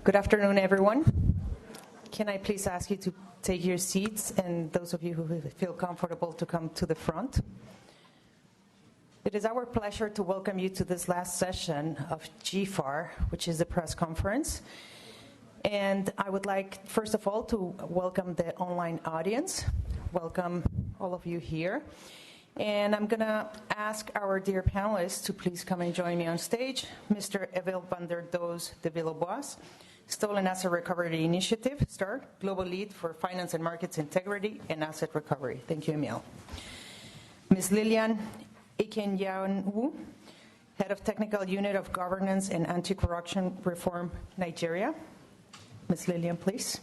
Good afternoon, everyone. Can I please ask you to take your seats, and those of you who feel comfortable to come to the front? It is our pleasure to welcome you to this last session of GFAR, which is the press conference. And I would like, first of all, to welcome the online audience. Welcome all of you here. And I'm going to ask our dear panelists to please come and join me on stage. Mr. Emil van der Does de Villebois, Stolen Asset Recovery Initiative, STAR, Global Lead for Finance and Markets Integrity and Asset Recovery. Thank you, Emil. Ms. Lilian Ikenyanwu, Head of Technical Unit of Governance and Anti-Corruption Reform, Nigeria. Ms. Lilian, please.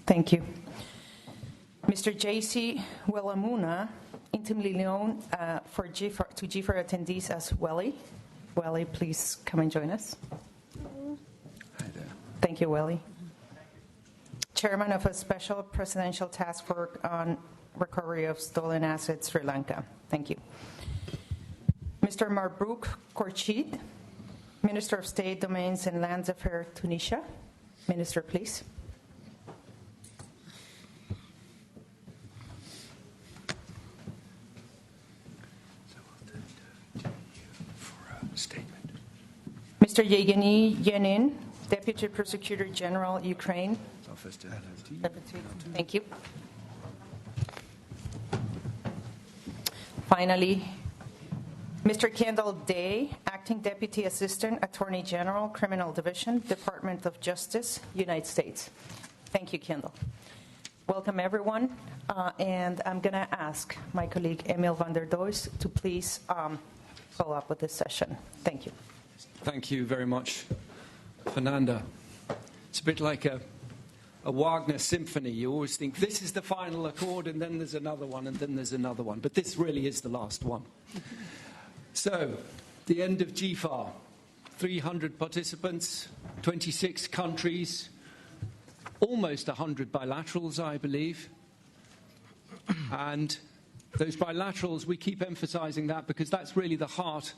Thank you. Mr. J.C. Wellamuna, intimately known to GFAR attendees as Welly. Welly, please come and join us. Hi there. Thank you, Welly. Chairman of a Special Presidential Task Force on Recovery of Stolen Assets, Sri Lanka. Thank you. Mr. Marbrouk Khorshid, Minister of State, Domains and Lands Affairs, Tunisia. Minister, please. Statement. Mr. Yevgeny Yenin, Deputy Prosecutor General, Ukraine. Thank you. Finally, Mr. Kendall Day, Acting Deputy Assistant Attorney General, Criminal Division, Department of Justice, United States. Thank you, Kendall. Welcome, everyone. And I'm going to ask my colleague Emil van der Does to please follow up with this session. Thank you. Thank you very much, Fernanda. It's a bit like a Wagner symphony. You always think this is the final accord, and then there's another one, and then there's another one. But this really is the last one. So, the end of GFAR. 300 participants, 26 countries, almost 100 bilaterals, I believe. And those bilaterals, we keep emphasizing that because that's really the heart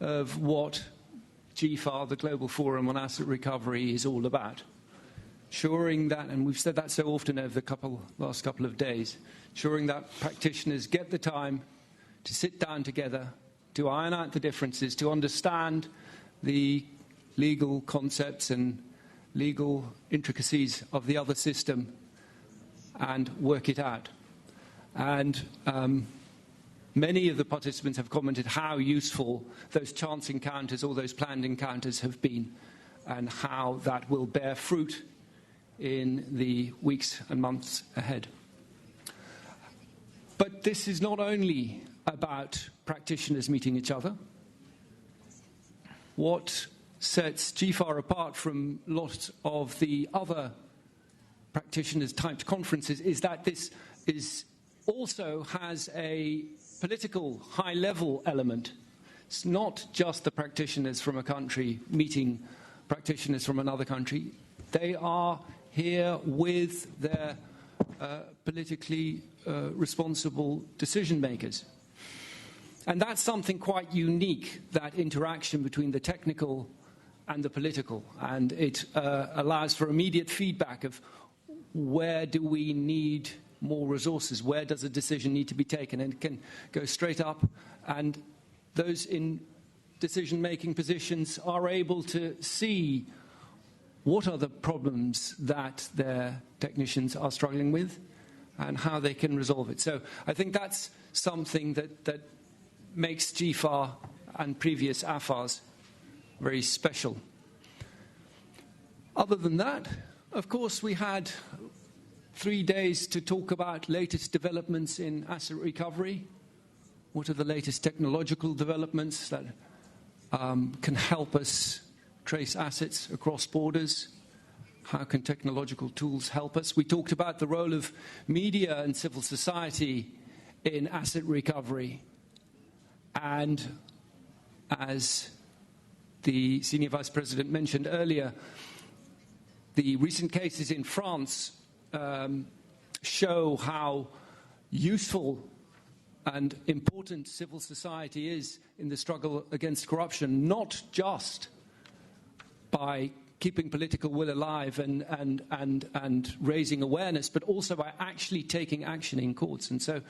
of what GFAR, the Global Forum on Asset Recovery, is all about. Ensuring that, and we've said that so often over the last couple of days, ensuring that practitioners get the time to sit down together, to iron out the differences, to understand the legal concepts and legal intricacies of the other system and work it out. And many of the participants have commented how useful those chance encounters or those planned encounters have been, and how that will bear fruit in the weeks and months ahead. But this is not only about practitioners meeting each other. What sets GFAR apart from lots of the other practitioners-typed conferences is that this also has a political high-level element. It's not just the practitioners from a country meeting practitioners from another country. They are here with their politically responsible decision makers. And that's something quite unique, that interaction between the technical and the political. And it allows for immediate feedback of where do we need more resources, where does a decision need to be taken, and it can go straight up, and those in decision-making positions are able to see what are the problems that their technicians are struggling with and how they can resolve it. So I think that's something that makes GFAR and previous AFARs very special. Other than that, of course, we had 3 days to talk about latest developments in asset recovery. What are the latest technological developments that can help us trace assets across borders? How can technological tools help us? We talked about the role of media and civil society in asset recovery. And as the Senior Vice President mentioned earlier, the recent cases in France show how useful and important civil society is in the struggle against corruption, not just by keeping political will alive and raising awareness, but also by actually taking action in courts. And so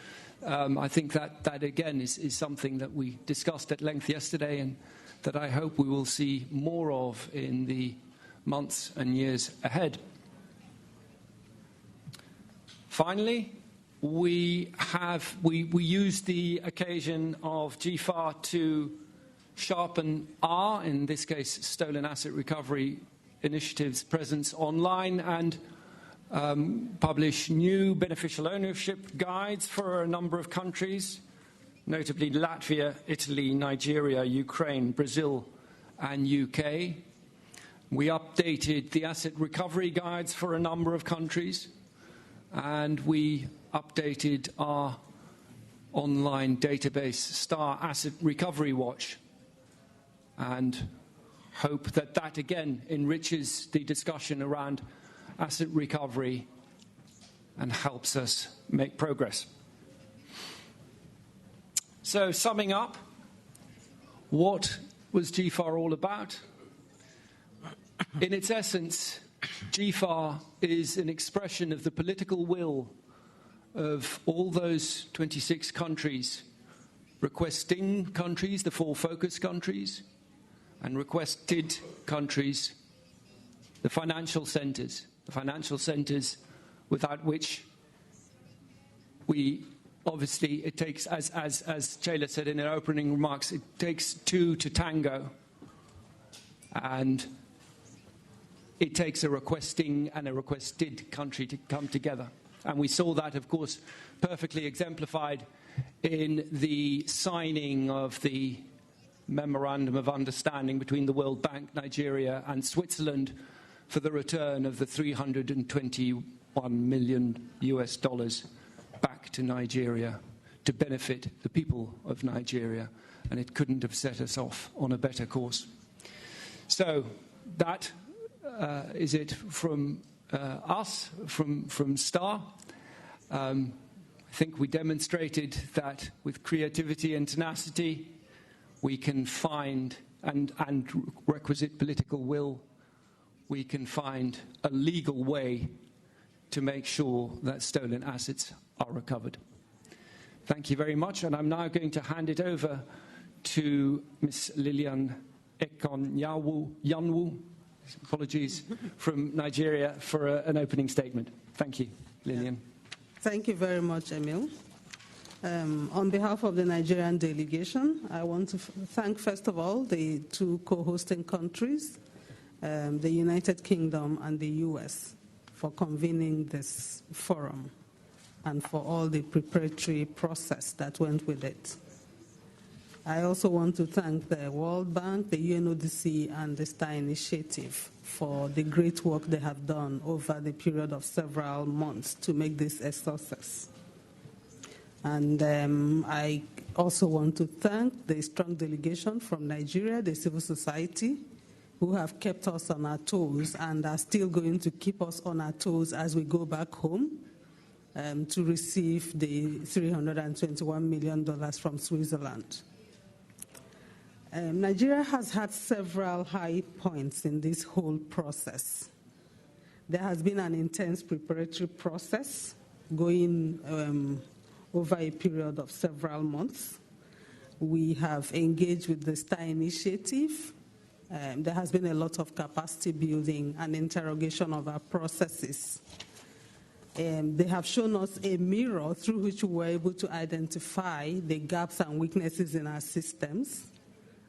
I think that again, is something that we discussed at length yesterday and that I hope we will see more of in the months and years ahead. Finally, we used the occasion of GFAR to sharpen our, in this case, stolen asset recovery initiative's presence online and publish new beneficial ownership guides for a number of countries, notably Latvia, Italy, Nigeria, Ukraine, Brazil, and UK. We updated the asset recovery guides for a number of countries, and we updated our online database, Star Asset Recovery Watch, and hope that that again enriches the discussion around asset recovery and helps us make progress. So, summing up, what was GFAR all about? In its essence, GFAR is an expression of the political will of all those 26 countries, requesting countries, the 4 focus countries, and requested countries, the financial centres without which we obviously, it takes, as Chayla said in her opening remarks, it takes 2 to tango, and it takes a requesting and a requested country to come together. And we saw that, of course, perfectly exemplified in the signing of the Memorandum of Understanding between the World Bank, Nigeria, and Switzerland for the return of the $321 million back to Nigeria to benefit the people of Nigeria. And it couldn't have set us off on a better course. So that is it from us, from STAR. I think we demonstrated that with creativity and tenacity, we can find, and requisite political will, we can find a legal way to make sure that stolen assets are recovered. Thank you very much, and I'm now going to hand it over to Ms. Lilian Ekon-Yanwu, apologies, from Nigeria for an opening statement. Thank you, Lilian. Thank you very much, Emil. On behalf of the Nigerian delegation, I want to thank, first of all, the 2 co-hosting countries, the United Kingdom and the US, for convening this forum and for all the preparatory process that went with it. I also want to thank the World Bank, the UNODC, and the STAR Initiative for the great work they have done over the period of several months to make this a success. And I also want to thank the strong delegation from Nigeria, the civil society, who have kept us on our toes and are still going to keep us on our toes as we go back home to receive the $321 million from Switzerland. Nigeria has had several high points in this whole process. There has been an intense preparatory process going over a period of several months. We have engaged with the STAR Initiative. There has been a lot of capacity building and interrogation of our processes. They have shown us a mirror through which we were able to identify the gaps and weaknesses in our systems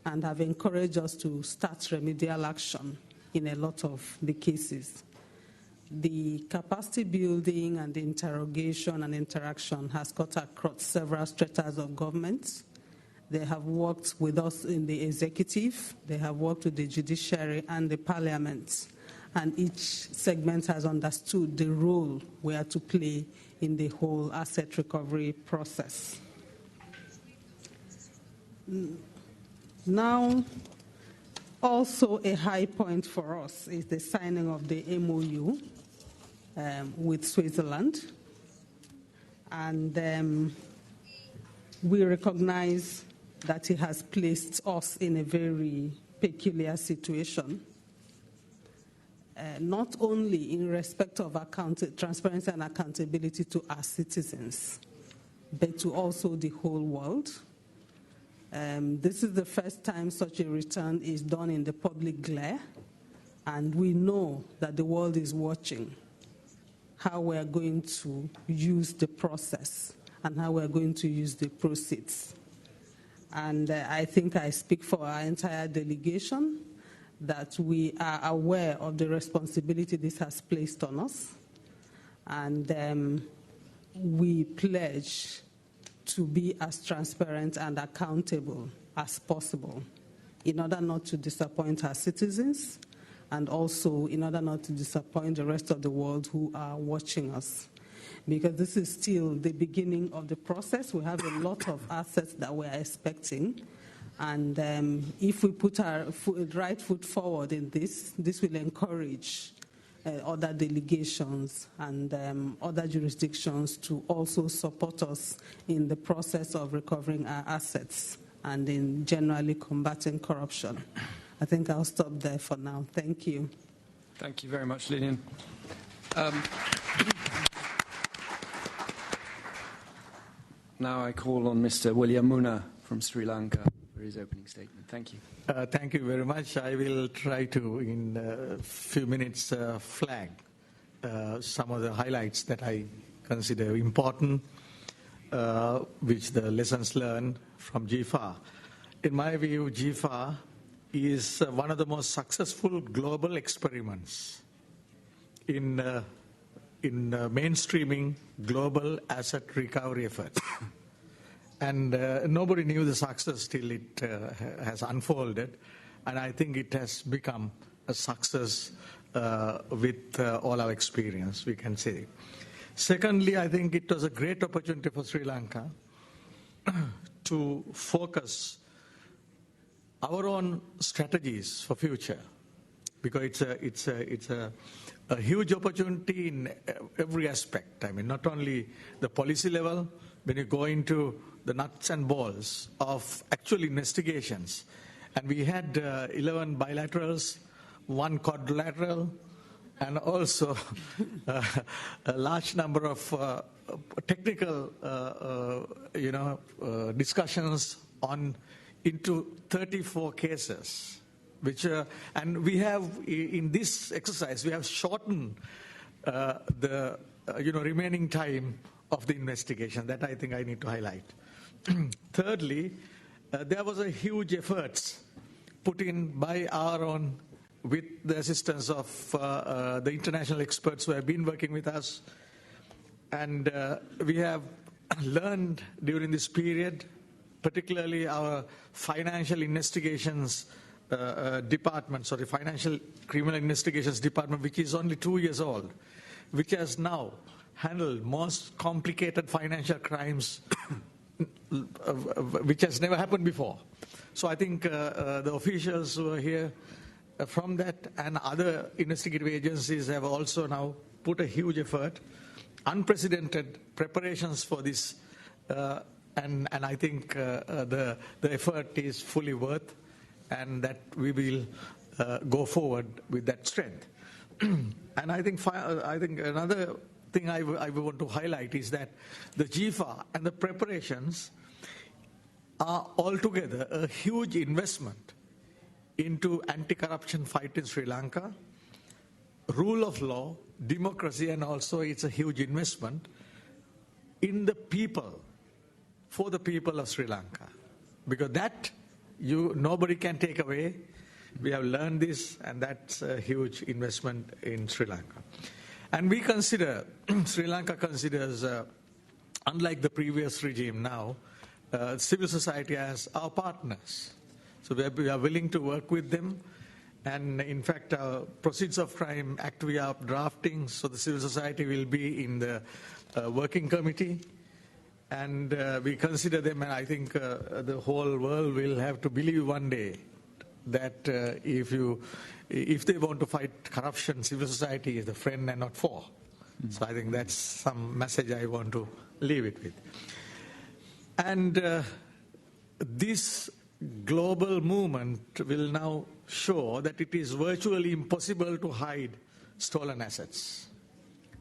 and have encouraged us to start remedial action in a lot of the cases. The capacity building and the interrogation and interaction has cut across several stratas of government. They have worked with us in the executive, they have worked with the judiciary and the parliament, and each segment has understood the role we are to play in the whole asset recovery process. Now, also a high point for us is the signing of the MOU with Switzerland. And we recognize that it has placed us in a very peculiar situation, not only in respect of transparency and accountability to our citizens, but to also the whole world. This is the first time such a return is done in the public glare, and we know that the world is watching how we're going to use the process and how we're going to use the proceeds. And I think I speak for our entire delegation that we are aware of the responsibility this has placed on us, and we pledge to be as transparent and accountable as possible in order not to disappoint our citizens and also in order not to disappoint the rest of the world who are watching us. Because this is still the beginning of the process. We have a lot of assets that we're expecting. And if we put our right foot forward in this will encourage other delegations and other jurisdictions to also support us in the process of recovering our assets and in generally combating corruption. I think I'll stop there for now. Thank you. Thank you very much, Lillian. Now I call on Mr. William Munna from Sri Lanka for his opening statement. Thank you. Thank you very much. I will try to, in a few minutes, flag some of the highlights that I consider important, which the lessons learned from GFAR. In my view, GFAR is one of the most successful global experiments in mainstreaming global asset recovery efforts. And nobody knew the success till it has unfolded. And I think it has become a success with all our experience, we can say. Secondly, I think it was a great opportunity for Sri Lanka to focus our own strategies for future, because it's a huge opportunity in every aspect. I mean, not only the policy level, when you go into the nuts and bolts of actual investigations. And we had 11 bilaterals, 1 quadrilateral, and also a large number of technical, discussions on into 34 cases, which and we have in this exercise we have shortened the remaining time of the investigation. That I think I need to highlight. Thirdly, there was a huge efforts put in by our own, with the assistance of the international experts who have been working with us. And we have learned during this period, particularly our financial investigations department, sorry, financial criminal investigations department, which is only 2 years old, which has now handled most complicated financial crimes which has never happened before. So I think the officials who are here from that and other investigative agencies have also now put a huge effort, unprecedented preparations for this, and I think the effort is fully worth, and that we will go forward with that strength. And I think another thing I want to highlight is that the GFAR and the preparations are altogether a huge investment into anti-corruption fight in Sri Lanka, rule of law, democracy, and also it's a huge investment in the people, for the people of Sri Lanka. Because that nobody can take away. We have learned this, and that's a huge investment in Sri Lanka. And we consider, Sri Lanka considers, unlike the previous regime now, civil society as our partners. So we are willing to work with them. And in fact, our Proceeds of Crime Act we are drafting, so the civil society will be in the working committee. And we consider them, and I think the whole world will have to believe one day that if they want to fight corruption, civil society is the friend and not foe. So I think that's some message I want to leave it with. And this global movement will now show that it is virtually impossible to hide stolen assets.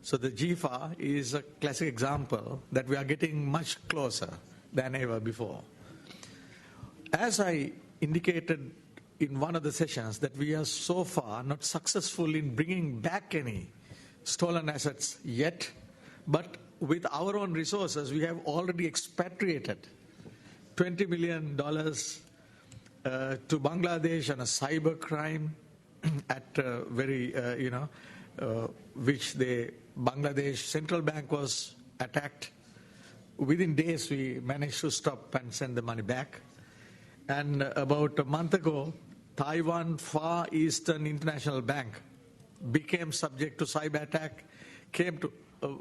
So the GFAR is a classic example that we are getting much closer than ever before. As I indicated in one of the sessions, that we are so far not successful in bringing back any stolen assets yet, but with our own resources, we have already expatriated $20 million to Bangladesh on a cyber crime at very, which the Bangladesh Central Bank was attacked. Within days, we managed to stop and send the money back. And about a month ago, Taiwan Far Eastern International Bank became subject to cyber attack, came to,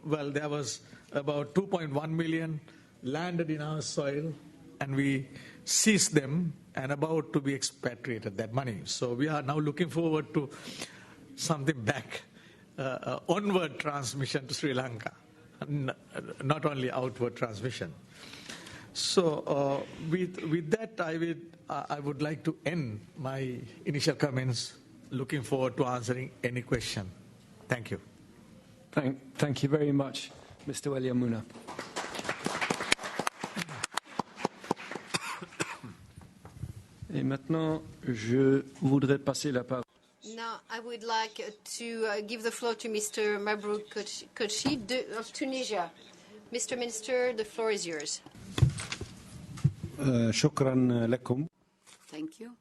there was about 2.1 million landed in our soil, and we seized them and about to be expatriated, that money. So we are now looking forward to something back, onward transmission to Sri Lanka, not only outward transmission. So with that, I would like to end my initial comments, looking forward to answering any question. Thank you. Thank you very much, Mr. Waliamuna. Et maintenant, je voudrais passer la parole. Now, I would like to give the floor to Mr. Mabrouk Kochi of Tunisia. Mr. Minister, the floor is yours. شكرا لكم. Thank you.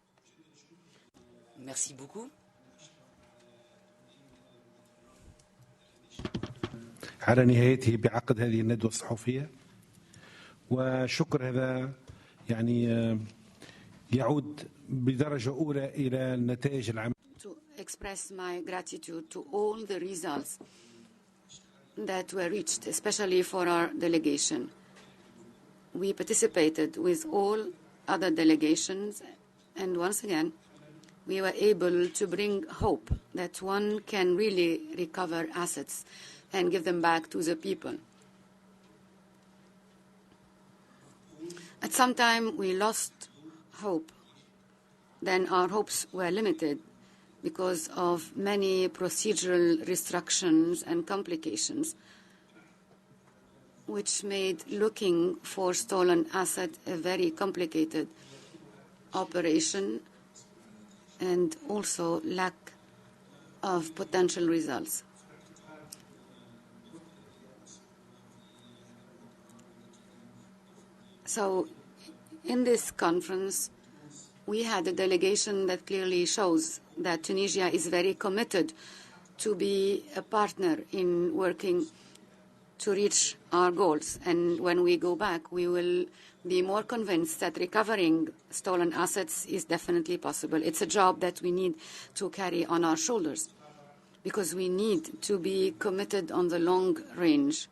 Merci beaucoup. على نهايته بعقد هذه الندوة الصحفية، وشكر هذا يعني يعود بدرجة أولى إلى النتائج العملية. To express my gratitude to all the results that were reached, especially for our delegation. We participated with all other delegations, and once again, we were able to bring hope that one can really recover assets and give them back to the people. At some time, we lost hope. Then our hopes were limited because of many procedural restrictions and complications, which made looking for stolen assets a very complicated operation and also lack of potential results. So in this conference, we had a delegation that clearly shows that Tunisia is very committed to be a partner in working to reach our goals. And when we go back, we will be more convinced that recovering stolen assets is definitely possible. It's a job that we need to carry on our shoulders because we need to be committed on the long range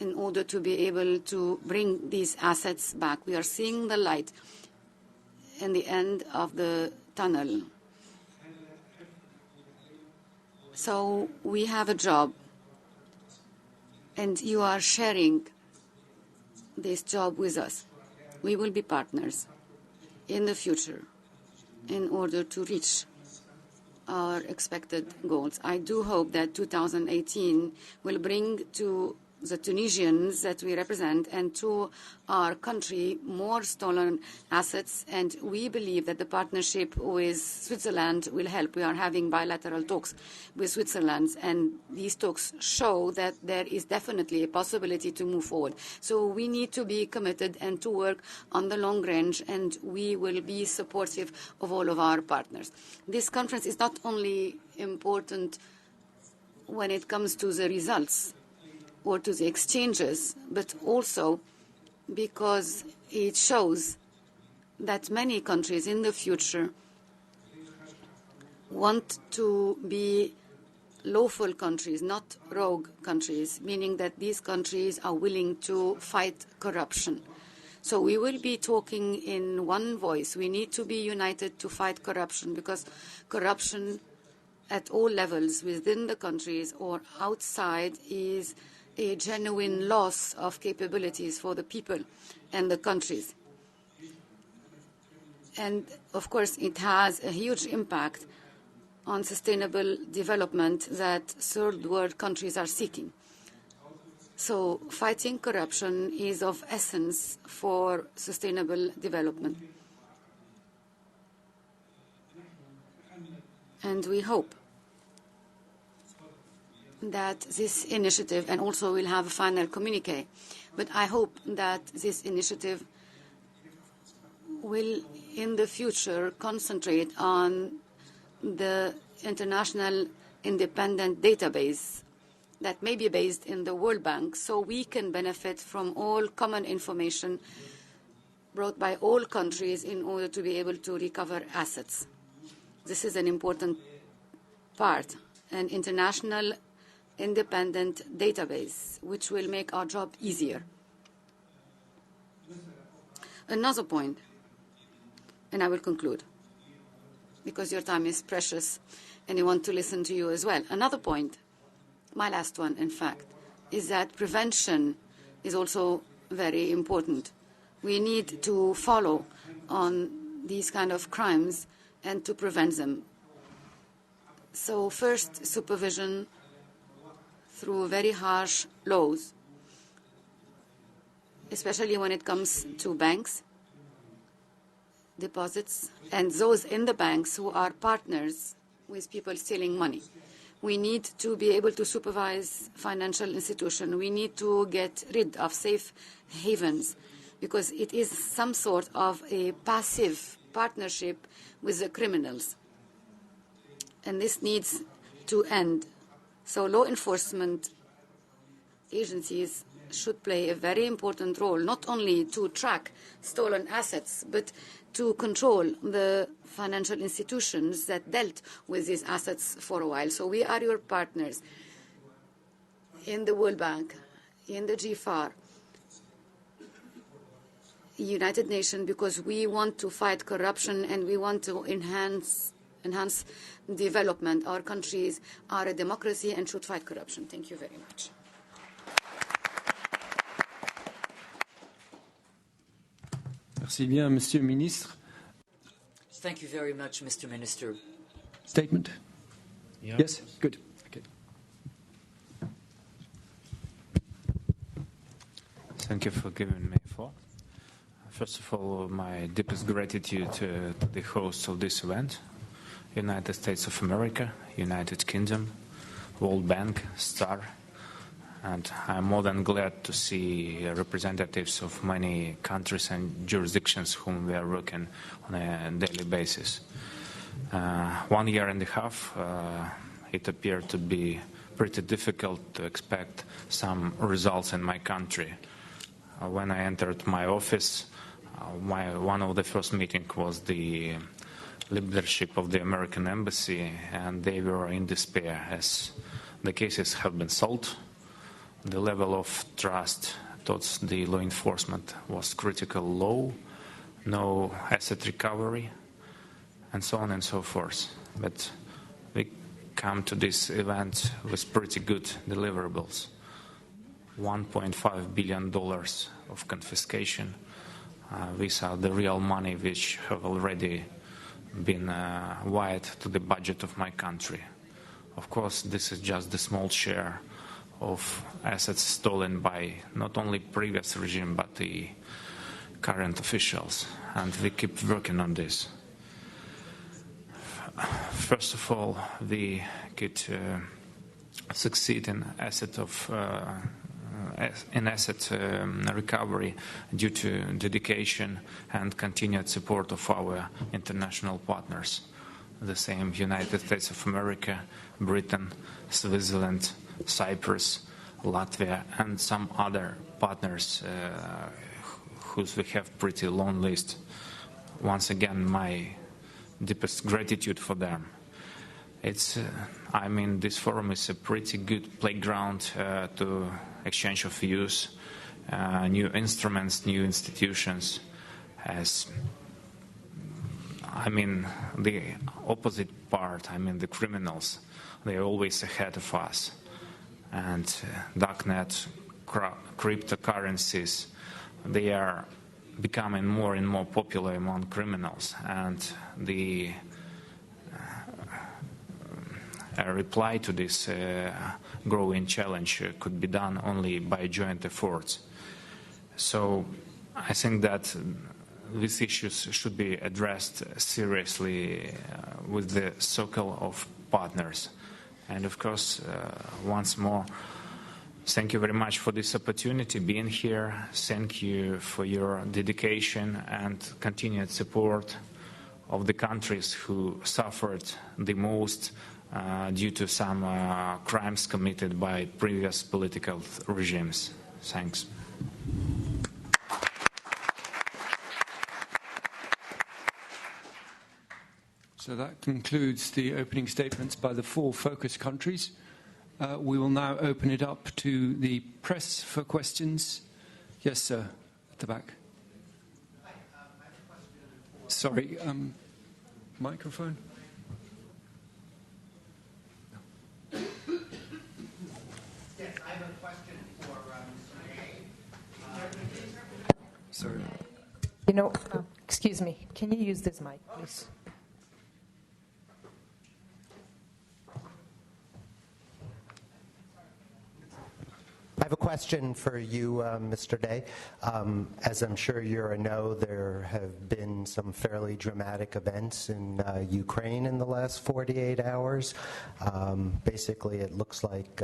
in order to be able to bring these assets back. We are seeing the light in the end of the tunnel. So we have a job, and you are sharing this job with us. We will be partners in the future in order to reach our expected goals. I do hope that 2018 will bring to the Tunisians that we represent and to our country more stolen assets, and we believe that the partnership with Switzerland will help. We are having bilateral talks with Switzerland, and these talks show that there is definitely a possibility to move forward. So we need to be committed and to work on the long range, and we will be supportive of all of our partners. This conference is not only important when it comes to the results or to the exchanges, but also because it shows that many countries in the future want to be lawful countries, not rogue countries, meaning that these countries are willing to fight corruption. So we will be talking in one voice. We need to be united to fight corruption, because corruption at all levels within the countries or outside is a genuine loss of capabilities for the people and the countries. And of course, it has a huge impact on sustainable development that third world countries are seeking. So fighting corruption is of essence for sustainable development. And we hope that this initiative, and also we'll have a final communique, but I hope that this initiative will in the future concentrate on the international independent database that may be based in the World Bank, so we can benefit from all common information brought by all countries in order to be able to recover assets. This is an important part, an international independent database, which will make our job easier. Another point, and I will conclude, because your time is precious and I want to listen to you as well. Another point, my last one, in fact, is that prevention is also very important. We need to follow on these kind of crimes and to prevent them. So first, supervision through very harsh laws, especially when it comes to banks, deposits, and those in the banks who are partners with people stealing money. We need to be able to supervise financial institutions. We need to get rid of safe havens, because it is some sort of a passive partnership with the criminals. And this needs to end. So law enforcement agencies should play a very important role, not only to track stolen assets, but to control the financial institutions that dealt with these assets for a while. So we are your partners in the World Bank, in the GFAR, United Nations, because we want to fight corruption and we want to enhance development. Our countries are a democracy and should fight corruption. Thank you very much. Merci bien, Monsieur le Ministre. Thank you very much, Mr. Minister. Statement? Yeah. Yes? Good. Okay. Thank you for giving me the floor. First of all, my deepest gratitude to the hosts of this event, United States of America, United Kingdom, World Bank, STAR, and I'm more than glad to see representatives of many countries and jurisdictions whom we are working on a daily basis. 1 year and a half, it appeared to be pretty difficult to expect some results in my country. When I entered my office, one of the first meetings was the leadership of the American embassy, and they were in despair as the cases have been solved. The level of trust towards the law enforcement was critical low, no asset recovery, and so on and so forth. But we come to this event with pretty good deliverables. $1.5 billion of confiscation. These are the real money which have already been wired to the budget of my country. Of course, this is just the small share of assets stolen by not only previous regime but the current officials, and we keep working on this. First of all, we could succeed in asset recovery due to dedication and continued support of our international partners, the same United States of America, Britain, Switzerland, Cyprus, Latvia, and some other partners whose we have pretty long list. Once again, my deepest gratitude for them. It's, this forum is a pretty good playground to exchange of views, new instruments, new institutions. As the opposite part, the criminals, they're always ahead of us. and darknet cryptocurrencies, they are becoming more and more popular among criminals, and the reply to this growing challenge could be done only by joint efforts. So I think that these issues should be addressed seriously with the circle of partners. And of course, once more, thank you very much for this opportunity being here. Thank you for your dedication and continued support of the countries who suffered the most due to some crimes committed by previous political regimes. Thanks. So that concludes the opening statements by the 4 focus countries. We will now open it up to the press for questions. Yes, sir, at the back. Sorry, microphone. Yes, I have a question for Mr. Day. Sorry. You know, excuse me, can you use this mic, please? I have a question for you, Mr. Day. As I'm sure you're know, there have been some fairly dramatic events in Ukraine in the last 48 hours. Basically, it looks like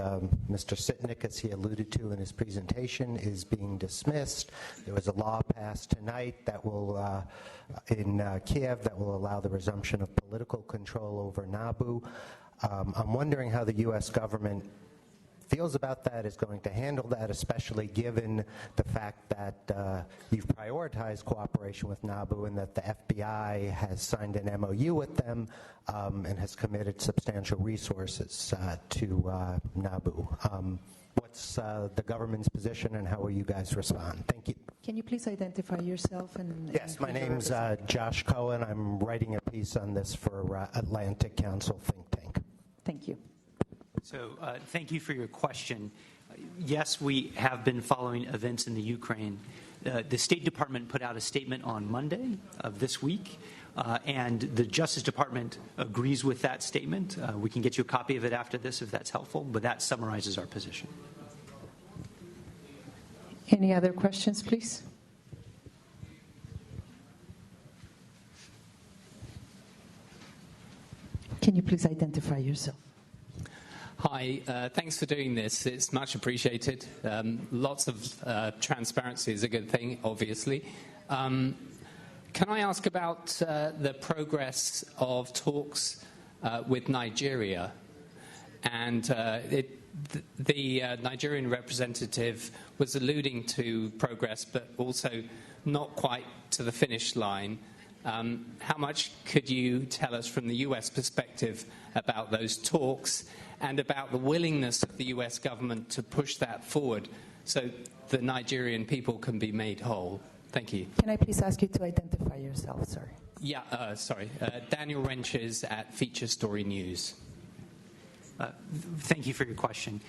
Mr. Sitnik, as he alluded to in his presentation, is being dismissed. There was a law passed tonight that will, in Kiev, that will allow the resumption of political control over Nabu. I'm wondering how the U.S. government feels about that, is going to handle that, especially given the fact that you've prioritized cooperation with Nabu and that the FBI has signed an MOU with them and has committed substantial resources to Nabu. What's the government's position and how will you guys respond? Thank you. Can you please identify yourself? Yes, my name's Josh Cohen. I'm writing a piece on this for Atlantic Council think tank. Thank you. So thank you for your question. Yes, we have been following events in the Ukraine. The State Department put out a statement on Monday of this week, and the Justice Department agrees with that statement. We can get you a copy of it after this if that's helpful, but that summarizes our position. Any other questions, please? Can you please identify yourself? Hi, thanks for doing this. It's much appreciated. Lots of transparency is a good thing, obviously. Can I ask about the progress of talks with Nigeria? And the Nigerian representative was alluding to progress, but also not quite to the finish line. How much could you tell us from the US perspective about those talks and about the willingness of the US government to push that forward so the Nigerian people can be made whole? Thank you. Can I please ask you to identify yourself? Sorry. Yeah, sorry. Daniel Wrenches at Feature Story News. Thank you for your question.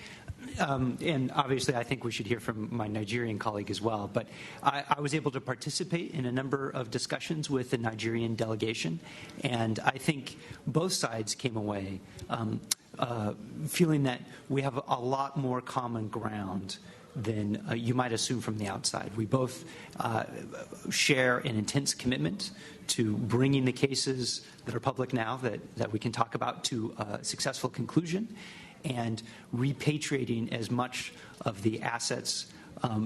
And obviously, I think we should hear from my Nigerian colleague as well. But I was able to participate in a number of discussions with the Nigerian delegation, and I think both sides came away feeling that we have a lot more common ground than you might assume from the outside. We both share an intense commitment to bringing the cases that are public now that we can talk about to a successful conclusion and repatriating as much of the assets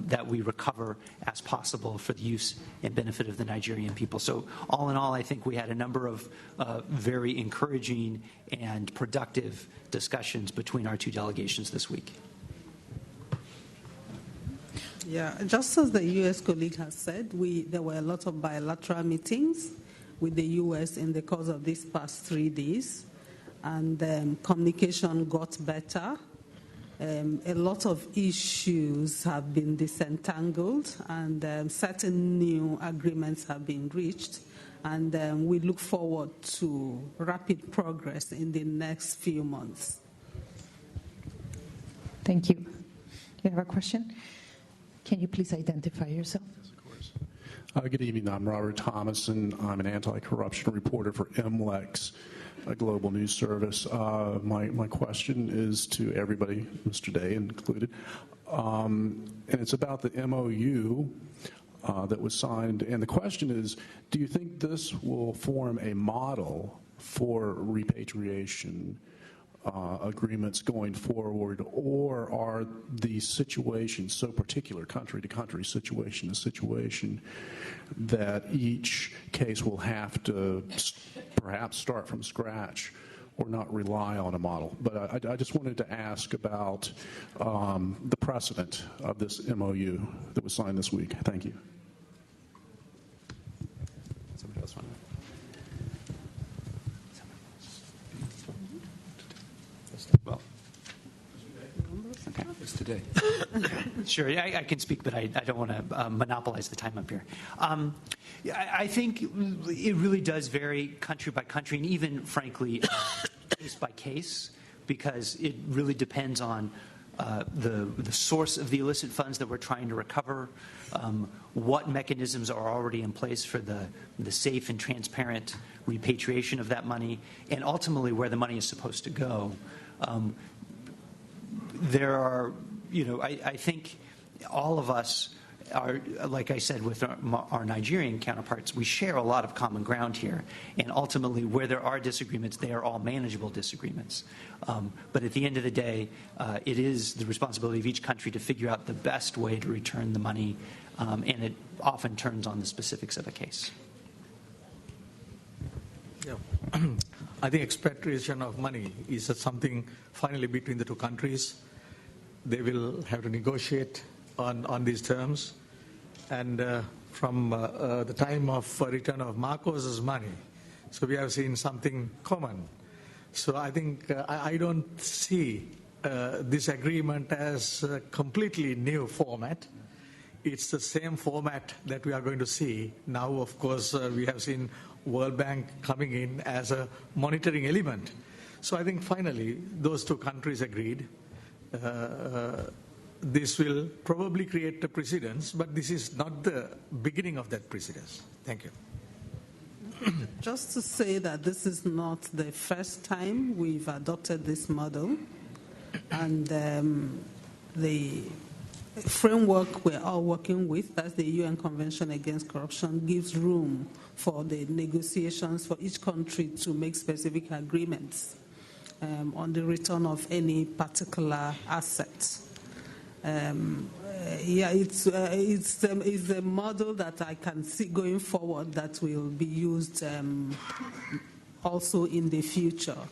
that we recover as possible for the use and benefit of the Nigerian people. So all in all, I think we had a number of very encouraging and productive discussions between our two delegations this week. Yeah, just as the U.S. colleague has said, there were a lot of bilateral meetings with the U.S. in the course of these past 3 days, and communication got better. A lot of issues have been disentangled, and certain new agreements have been reached, and we look forward to rapid progress in the next few months. Thank you. You have a question? Can you please identify yourself? Yes, of course. Good evening. I'm Robert Thomas, and I'm an anti-corruption reporter for MLEX, a global news service. My question is to everybody, Mr. Day included, and it's about the MOU that was signed. And the question is, do you think this will form a model for repatriation agreements going forward, or are the situations so particular, country to country situation to situation, that each case will have to perhaps start from scratch or not rely on a model? But I just wanted to ask about the precedent of this MOU that was signed this week. Thank you. Somebody else want to? Well, okay. It's today. Sure, I can speak, but I don't want to monopolize the time up here. I think it really does vary country by country, and even, frankly, case by case, because it really depends on the source of the illicit funds that we're trying to recover, what mechanisms are already in place for the safe and transparent repatriation of that money, and ultimately where the money is supposed to go. There are, I think all of us are, like I said, with our Nigerian counterparts, we share a lot of common ground here. And ultimately, where there are disagreements, they are all manageable disagreements. But at the end of the day, it is the responsibility of each country to figure out the best way to return the money, and it often turns on the specifics of a case. Yeah. I think expatriation of money is something finally between the two countries. They will have to negotiate on these terms. And from the time of return of Marcos's money, so we have seen something common. So I think I don't see this agreement as a completely new format. It's the same format that we are going to see. Now, of course, we have seen World Bank coming in as a monitoring element. So I think finally those two countries agreed. This will probably create a precedence, but this is not the beginning of that precedence. Thank you. Just to say that this is not the first time we've adopted this model, and the framework we're all working with, that's the UN Convention Against Corruption, gives room for the negotiations for each country to make specific agreements on the return of any particular asset. It's a model that I can see going forward that will be used also in the future,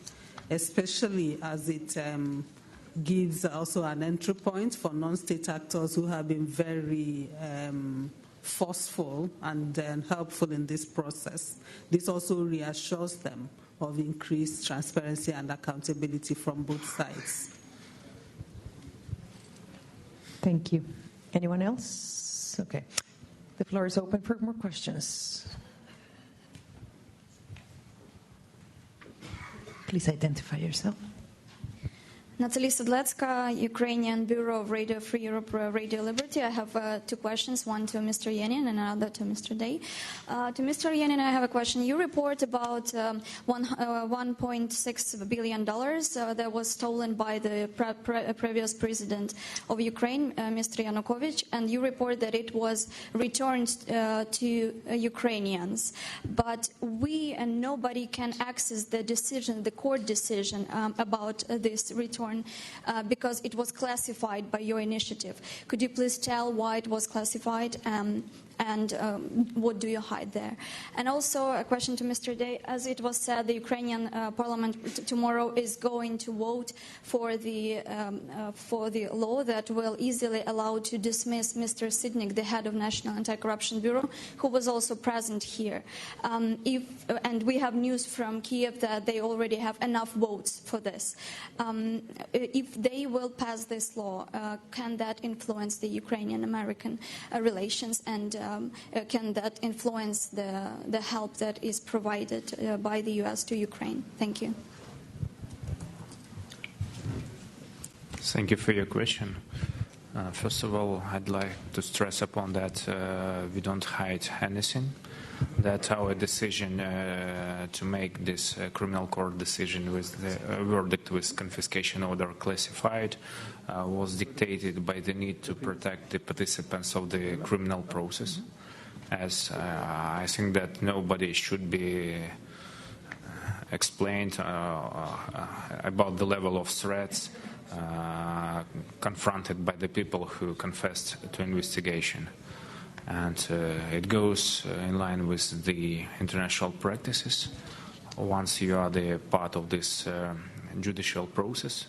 especially as it gives also an entry point for non-state actors who have been very forceful and helpful in this process. This also reassures them of increased transparency and accountability from both sides. Thank you. Anyone else? Okay. The floor is open for more questions. Please identify yourself. Natalie Sedlecka, Ukrainian Bureau of Radio Free Europe, Radio Liberty. I have two questions, one to Mr. Yenin and another to Mr. Day. To Mr. Yenin, I have a question. You report about $1.6 billion that was stolen by the previous president of Ukraine, Mr. Yanukovych, and you report that it was returned to Ukrainians. But we and nobody can access the decision, the court decision about this return. Because it was classified by your initiative. Could you please tell why it was classified and what do you hide there? And also a question to Mr. Day. As it was said, the Ukrainian parliament tomorrow is going to vote for the law that will easily allow to dismiss Mr. Sidnik, the head of National Anti-Corruption Bureau, who was also present here. And we have news from Kiev that they already have enough votes for this. If they will pass this law, can that influence the Ukrainian-American relations, and can that influence the help that is provided by the U.S. to Ukraine? Thank you. Thank you for your question. First of all, I'd like to stress upon that we don't hide anything, that our decision to make this criminal court decision with the verdict with confiscation order classified was dictated by the need to protect the participants of the criminal process, as I think that nobody should be explained about the level of threats confronted by the people who confessed to investigation. And it goes in line with the international practices. Once you are the part of this judicial process,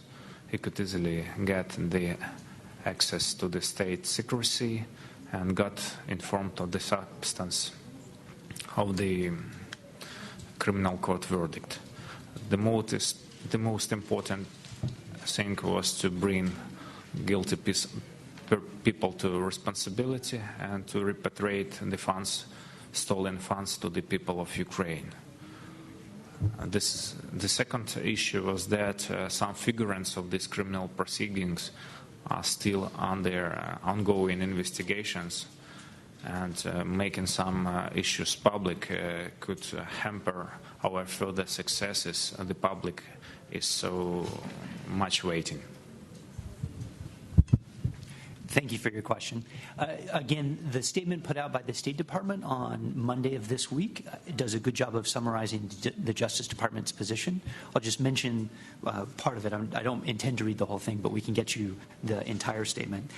you could easily get the access to the state secrecy and got informed of the substance of the criminal court verdict. The most important thing was to bring guilty people to responsibility and to repatriate the funds, stolen funds, to the people of Ukraine. The second issue was that some figurants of these criminal proceedings are still under ongoing investigations, and making some issues public could hamper our further successes. The public is so much waiting. Thank you for your question. Again, the statement put out by the State Department on Monday of this week does a good job of summarizing the Justice Department's position. I'll just mention part of it. I don't intend to read the whole thing, but we can get you the entire statement.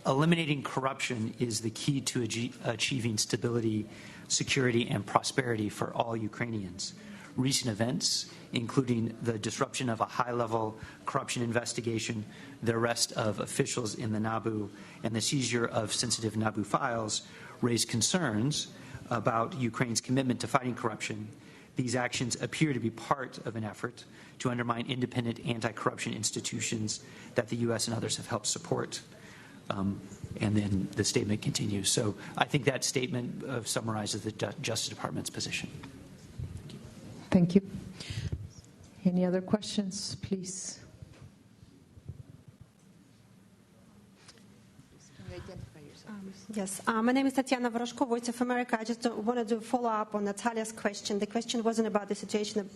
Eliminating corruption is the key to achieving stability, security, and prosperity for all Ukrainians. Recent events, including the disruption of a high-level corruption investigation, the arrest of officials in the NABU, and the seizure of sensitive NABU files, raise concerns about Ukraine's commitment to fighting corruption. These actions appear to be part of an effort to undermine independent anti-corruption institutions that the U.S. and others have helped support. And then the statement continues. So I think that statement summarizes the Justice Department's position. Thank you. Any other questions, please? Yes, my name is Tatiana Voroshko, Voice of America. I just wanted to follow up on Natalia's question. The question wasn't about the situation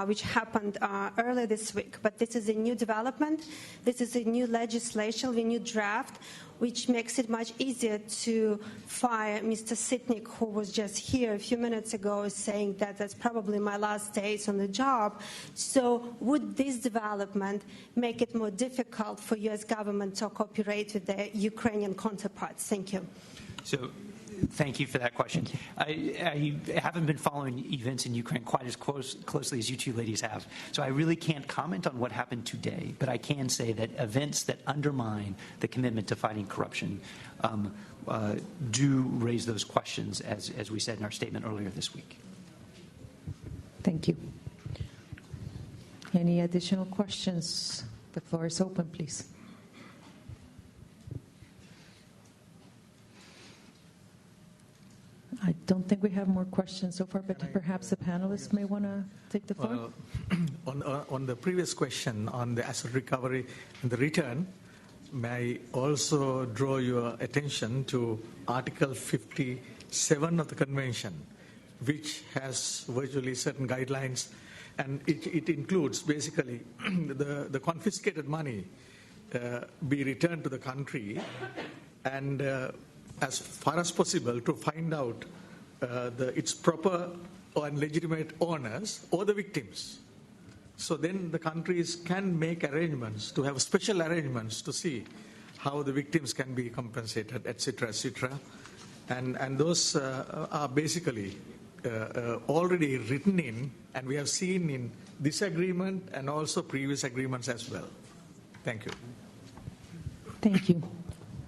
which happened earlier this week, but this is a new development. This is a new legislation, a new draft, which makes it much easier to fire Mr. Sitnik, who was just here a few minutes ago saying that that's probably my last days on the job. So would this development make it more difficult for U.S. government to cooperate with the Ukrainian counterparts? Thank you. So thank you for that question. I haven't been following events in Ukraine quite as closely as you two ladies have, so I really can't comment on what happened today, but I can say that events that undermine the commitment to fighting corruption do raise those questions, as we said in our statement earlier this week. Thank you. Any additional questions? The floor is open, please. I don't think we have more questions so far, but perhaps the panelists may want to take the floor. On the previous question on the asset recovery and the return, may I also draw your attention to Article 57 of the Convention, which has virtually certain guidelines, and it includes basically the confiscated money be returned to the country, and as far as possible to find out its proper and legitimate owners or the victims. So then the countries can make arrangements, to have special arrangements to see how the victims can be compensated, etc., etc. And those are basically already written in, and we have seen in this agreement and also previous agreements as well. Thank you. Thank you.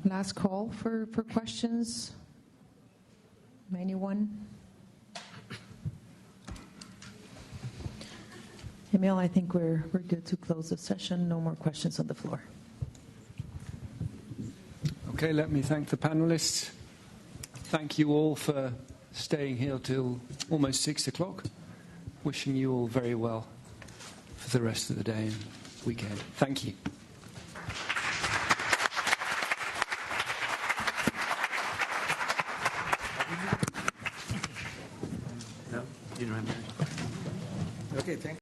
Last call for questions. Anyone? Emil, I think we're good to close the session. No more questions on the floor. Okay, let me thank the panelists. Thank you all for staying here till almost 6 o'clock. Wishing you all very well for the rest of the day. weekend. Thank you. Okay, thank you.